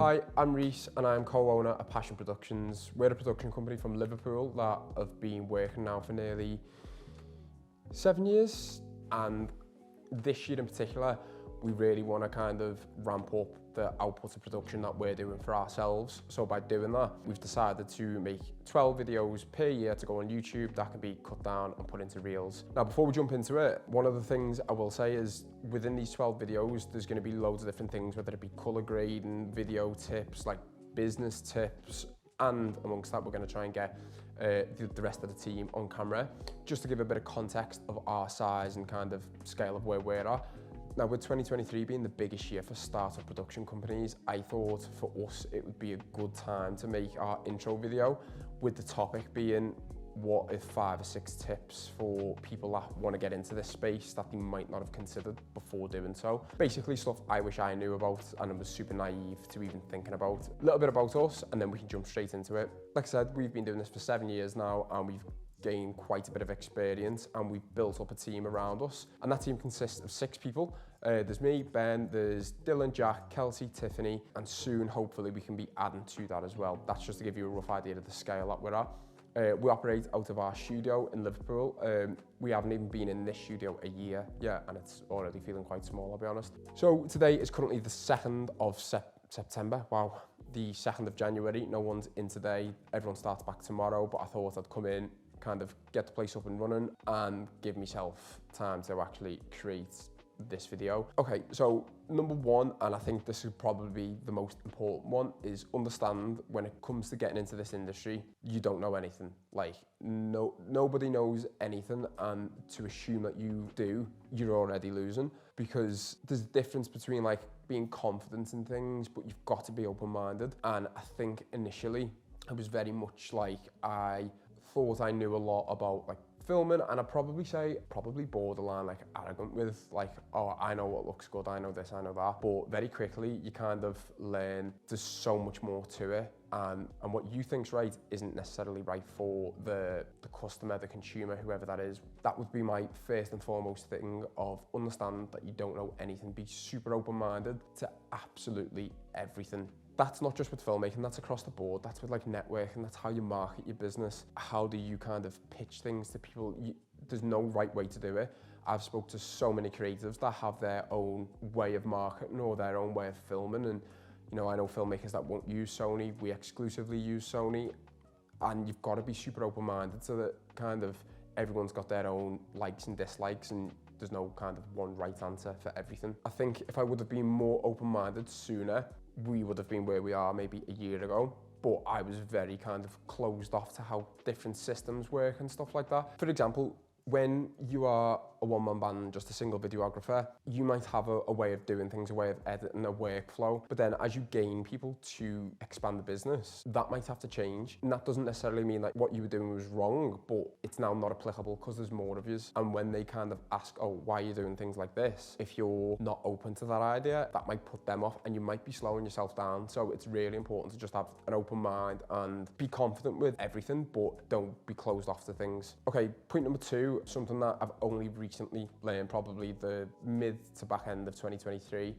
Hi, I'm Reese and I'm co-owner of Passion Productions. We're a production company from Liverpool that have been working now for nearly 7 years, and this year in particular we really want to kind of ramp up the output of production that we're doing for ourselves. So by doing that, we've decided to make 12 videos per year to go on YouTube that can be cut down and put into reels. Now, before we jump into it, one of the things I will say is within these 12 videos, there's going to be loads of different things, whether it be color grading, video tips, like business tips, and amongst that, we're going to try and get the rest of the team on camera, just to give a bit of context of our size and kind of scale of where we're at. Now, with 2023 being the biggest year for startup production companies, I thought for us it would be a good time to make our intro video, with the topic being what if 5 or 6 tips for people that want to get into this space that they might not have considered before doing so. Basically stuff I wish I knew about and I was super naive to even thinking about. A little bit about us and then we can jump straight into it. Like I said, we've been doing this for 7 years now and we've gained quite a bit of experience and we've built up a team around us, and that team consists of 6 people. There's me, Ben, there's Dylan, Jack, Kelsey, Tiffany, and soon hopefully we can be adding to that as well. That's just to give you a rough idea of the scale that we're at. We operate out of our studio in Liverpool. We haven't even been in this studio a year yet and it's already feeling quite small, I'll be honest. So today is currently the 2nd of September. Wow, the 2nd of January. No one's in today. Everyone starts back tomorrow, but I thought I'd come in, kind of get the place up and running and give myself time to actually create this video. Okay, so number one, and I think this is probably the most important one, is understand when it comes to getting into this industry, you don't know anything. Like nobody knows anything, and to assume that you do, you're already losing, because there's a difference between like being confident in things, but you've got to be open-minded. And I think initially it was very much like I thought I knew a lot about like filming, and I'd probably say borderline like arrogant with like, oh, I know what looks good, I know this, I know that. But very quickly you kind of learn there's so much more to it, and what you think's right isn't necessarily right for the customer, the consumer, whoever that is. That would be my first and foremost thing, of understand that you don't know anything. Be super open-minded to absolutely everything. That's not just with filmmaking, that's across the board. That's with like networking, that's how you market your business. How do you kind of pitch things to people? There's no right way to do it. I've spoke to so many creatives that have their own way of marketing or their own way of filming. And you know, I know filmmakers that won't use Sony. We exclusively use Sony. And you've got to be super open-minded so that kind of everyone's got their own likes and dislikes, and there's no kind of one right answer for everything. I think if I would have been more open-minded sooner, we would have been where we are maybe a year ago. But I was very kind of closed off to how different systems work and stuff like that. For example, when you are a one-man band, just a single videographer, you might have a way of doing things, a way of editing, a workflow. But then as you gain people to expand the business, that might have to change. And that doesn't necessarily mean like what you were doing was wrong, but it's now not applicable because there's more of you. And when they kind of ask, oh, why are you doing things like this? If you're not open to that idea, that might put them off and you might be slowing yourself down. So it's really important to just have an open mind and be confident with everything, but don't be closed off to things. Okay, point number 2, something that I've only recently learned, probably the mid to back end of 2023,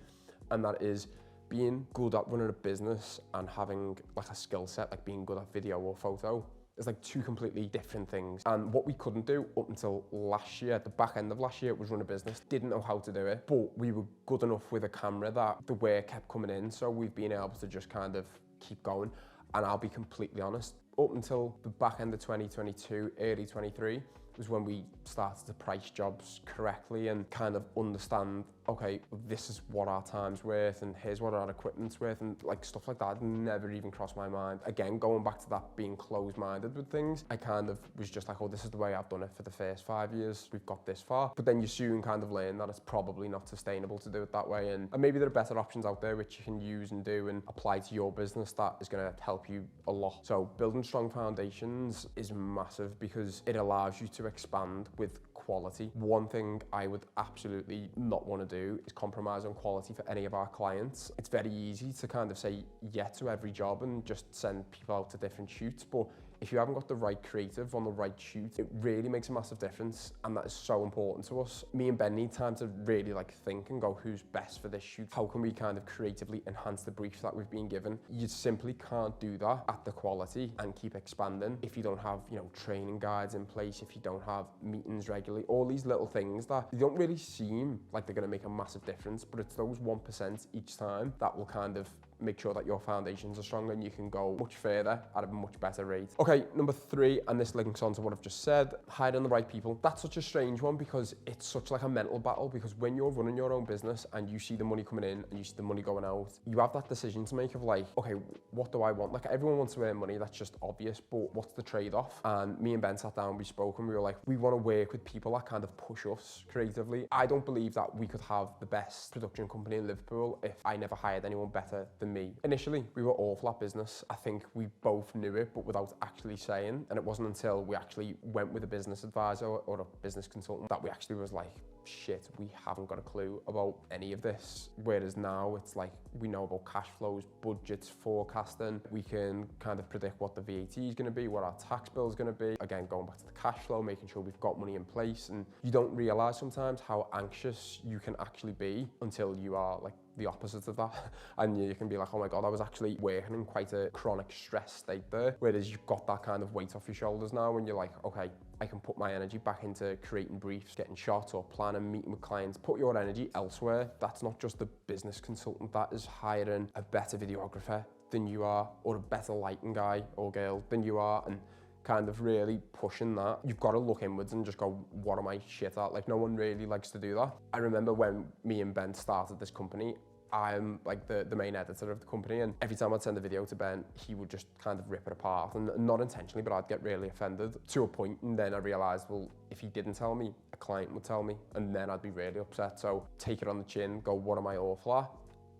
and that is being good at running a business and having like a skill set, like being good at video or photo. It's like 2 completely different things. And what we couldn't do up until last year, the back end of last year, was run a business. Didn't know how to do it, but we were good enough with a camera that the work kept coming in. So we've been able to just kind of keep going. And I'll be completely honest, up until the back end of 2022, early 23, was when we started to price jobs correctly and kind of understand, okay, this is what our time's worth and here's what our equipment's worth, and like stuff like that never even crossed my mind. Again, going back to that being closed-minded with things, I kind of was just like, oh, this is the way I've done it for the first 5 years. We've got this far. But then you soon kind of learn that it's probably not sustainable to do it that way. And maybe there are better options out there which you can use and do and apply to your business that is going to help you a lot. So building strong foundations is massive because it allows you to expand with quality. One thing I would absolutely not want to do is compromise on quality for any of our clients. It's very easy to kind of say yes to every job and just send people out to different shoots, but If you haven't got the right creative on the right shoot, it really makes a massive difference, and that is so important to us. Me and Ben need time to really like think and go, who's best for this shoot? How can we kind of creatively enhance the brief that we've been given? You simply can't do that at the quality and keep expanding if you don't have, you know, training guides in place, if you don't have meetings regularly, all these little things that they don't really seem like they're going to make a massive difference, but it's those 1% each time that will kind of make sure that your foundations are strong and you can go much further at a much better rate. Okay, number 3, and this links on to what I've just said, hiring the right people. That's such a strange one because it's such like a mental battle, because when you're running your own business and you see the money coming in and you see the money going out, you have that decision to make of like, okay, what do I want? Like everyone wants to earn money, that's just obvious, but what's the trade-off? And me and Ben sat down, we spoke, and we were like, we want to work with people that kind of push us creatively. I don't believe that we could have the best production company in Liverpool if I never hired anyone better than me. Initially, we were awful at business. I think we both knew it, but without actually saying. And it wasn't until we actually went with a business advisor or a business consultant that we actually was like, shit, we haven't got a clue about any of this. Whereas now it's like, we know about cash flows, budgets, forecasting. We can kind of predict what the VAT is going to be, what our tax bill is going to be. Again, going back to the cash flow, making sure we've got money in place. And you don't realize sometimes how anxious you can actually be until you are like the opposite of that. And you can be like, oh my God, I was actually working in quite a chronic stress state there. Whereas you've got that kind of weight off your shoulders now when you're like, okay, I can put my energy back into creating briefs, getting shots or planning, meeting with clients. Put your energy elsewhere. That's not just the business consultant, that is hiring a better videographer than you are, or a better lighting guy or girl than you are, and kind of really pushing that. You've got to look inwards and just go, what am I shit at? Like, no one really likes to do that. I remember when me and Ben started this company, I'm like the main editor of the company, and every time I'd send a video to Ben, he would just kind of rip it apart, and not intentionally, but I'd get really offended to a point, and then I realized, well, if he didn't tell me, a client would tell me, and then I'd be really upset. So take it on the chin, go, what am I awful at?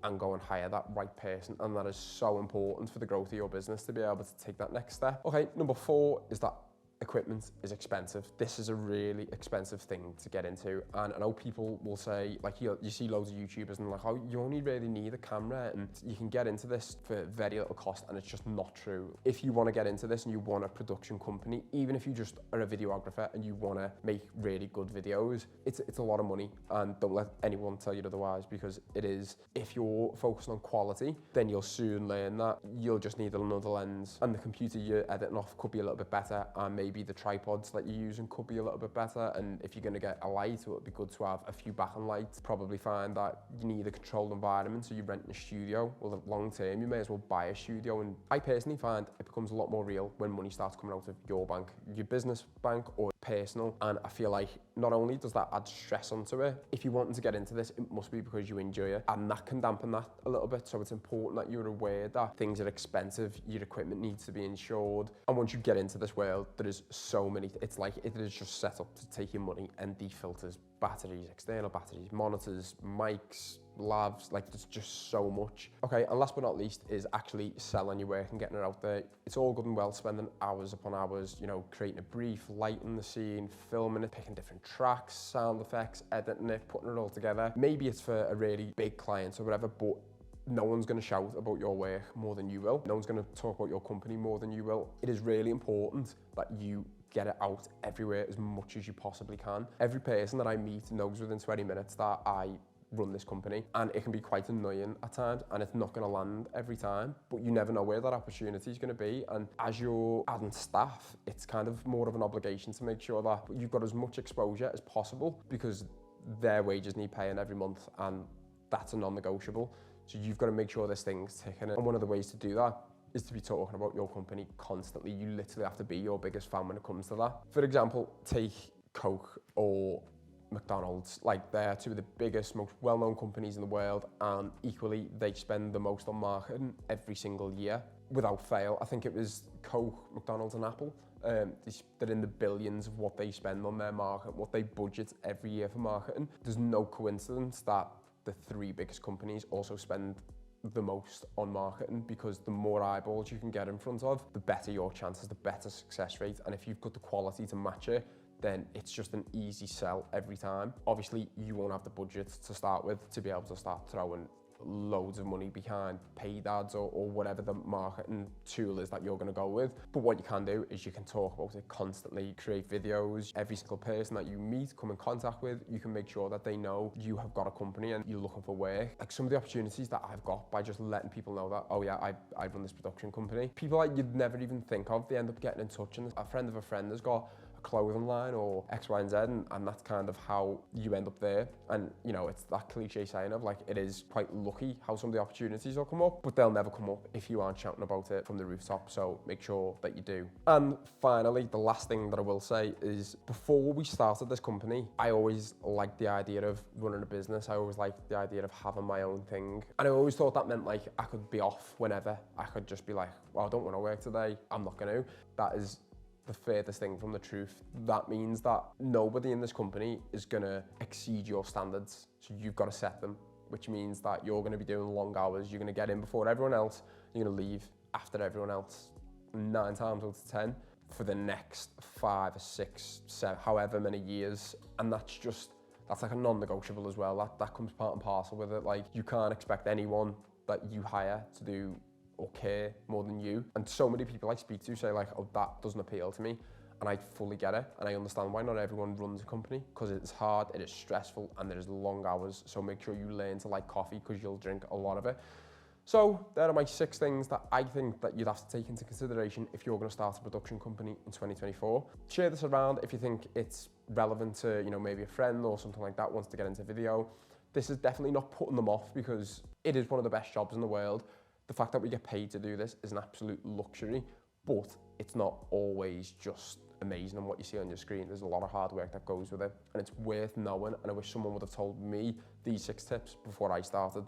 And go and hire that right person. And that is so important for the growth of your business to be able to take that next step. Okay, number 4 is that equipment is expensive. This is a really expensive thing to get into. And I know people will say, like, you see loads of YouTubers and like, oh, you only really need a camera and you can get into this for very little cost, and it's just not true. If you want to get into this and you want a production company, even if you just are a videographer and you want to make really good videos, it's a lot of money, and don't let anyone tell you otherwise, because it is. If you're focused on quality, then you'll soon learn that you'll just need another lens, and the computer you're editing off could be a little bit better, and maybe the tripods that you're using could be a little bit better. And if you're going to get a light, it would be good to have a few back and lights. Probably find that you need a controlled environment, so you're renting a studio. Well, long term, you may as well buy a studio. And I personally find it becomes a lot more real when money starts coming out of your bank, your business bank or personal. And I feel like not only does that add stress onto it, if you're wanting to get into this, it must be because you enjoy it, and that can dampen that a little bit. So it's important that you're aware that things are expensive, your equipment needs to be insured, and once you get into this world, there is so many, it's like it is just set up to take your money. ND filters, batteries, external batteries, monitors, mics, lavs, like there's just so much. Okay, and last but not least is actually selling your work and getting it out there. It's all good and well spending hours upon hours, you know, creating a brief, lighting the scene, filming it, picking different tracks, sound effects, editing it, putting it all together. Maybe it's for a really big client or whatever, but no one's going to shout about your work more than you will. No one's going to talk about your company more than you will. It is really important that you get it out everywhere as much as you possibly can. Every person that I meet knows within 20 minutes that I run this company, and it can be quite annoying at times, and it's not going to land every time, but you never know where that opportunity is going to be. And as you're adding staff, it's kind of more of an obligation to make sure that you've got as much exposure as possible, because their wages need paying every month, and that's a non-negotiable. So you've got to make sure this thing's ticking. And one of the ways to do that is to be talking about your company constantly. You literally have to be your biggest fan when it comes to that. For example, take Coke or McDonald's. Like, they're two of the biggest, most well-known companies in the world, and equally they spend the most on marketing every single year without fail. I think it was Coke, McDonald's and Apple. They're in the billions of what they spend on their market, what they budget every year for marketing. There's no coincidence that the 3 biggest companies also spend the most on marketing, because the more eyeballs you can get in front of, the better your chances, the better success rate. And if you've got the quality to match it, then it's just an easy sell every time. Obviously, you won't have the budget to start with to be able to start throwing loads of money behind paid ads or whatever the marketing tool is that you're going to go with. But what you can do is you can talk about it constantly, create videos. Every single person that you meet, come in contact with, you can make sure that they know you have got a company and you're looking for work. Like some of the opportunities that I've got by just letting people know that, oh yeah, I run this production company. People that you'd never even think of, they end up getting in touch, and a friend of a friend has got a clothing line or X, Y, and Z, and that's kind of how you end up there. And you know, it's that cliche saying of like, it is quite lucky how some of the opportunities will come up, but they'll never come up if you aren't shouting about it from the rooftop. So make sure that you do. And finally, the last thing that I will say is, before we started this company, I always liked the idea of running a business. I always liked the idea of having my own thing. And I always thought that meant like I could be off whenever. I could just be like, well, I don't want to work today, I'm not going to. That is the furthest thing from the truth. That means that nobody in this company is going to exceed your standards. So you've got to set them, which means that you're going to be doing long hours. You're going to get in before everyone else. You're going to leave after everyone else 9 times out of 10 for the next 5 or 6, 7, however many years. And that's like a non-negotiable as well. That comes part and parcel with it. Like, you can't expect anyone that you hire to do or care more than you. And so many people I speak to say like, oh, that doesn't appeal to me. And I fully get it. And I understand why not everyone runs a company, because it's hard, it is stressful, and there's long hours. So make sure you learn to like coffee, because you'll drink a lot of it. So there are my 6 things that I think that you'd have to take into consideration if you're going to start a production company in 2024. Share this around if you think it's relevant to, you know, maybe a friend or something like that wants to get into video. This is definitely not putting them off, because it is one of the best jobs in the world. The fact that we get paid to do this is an absolute luxury, but it's not always just amazing on what you see on your screen. There's a lot of hard work that goes with it, and it's worth knowing. And I wish someone would have told me these 6 tips before I started.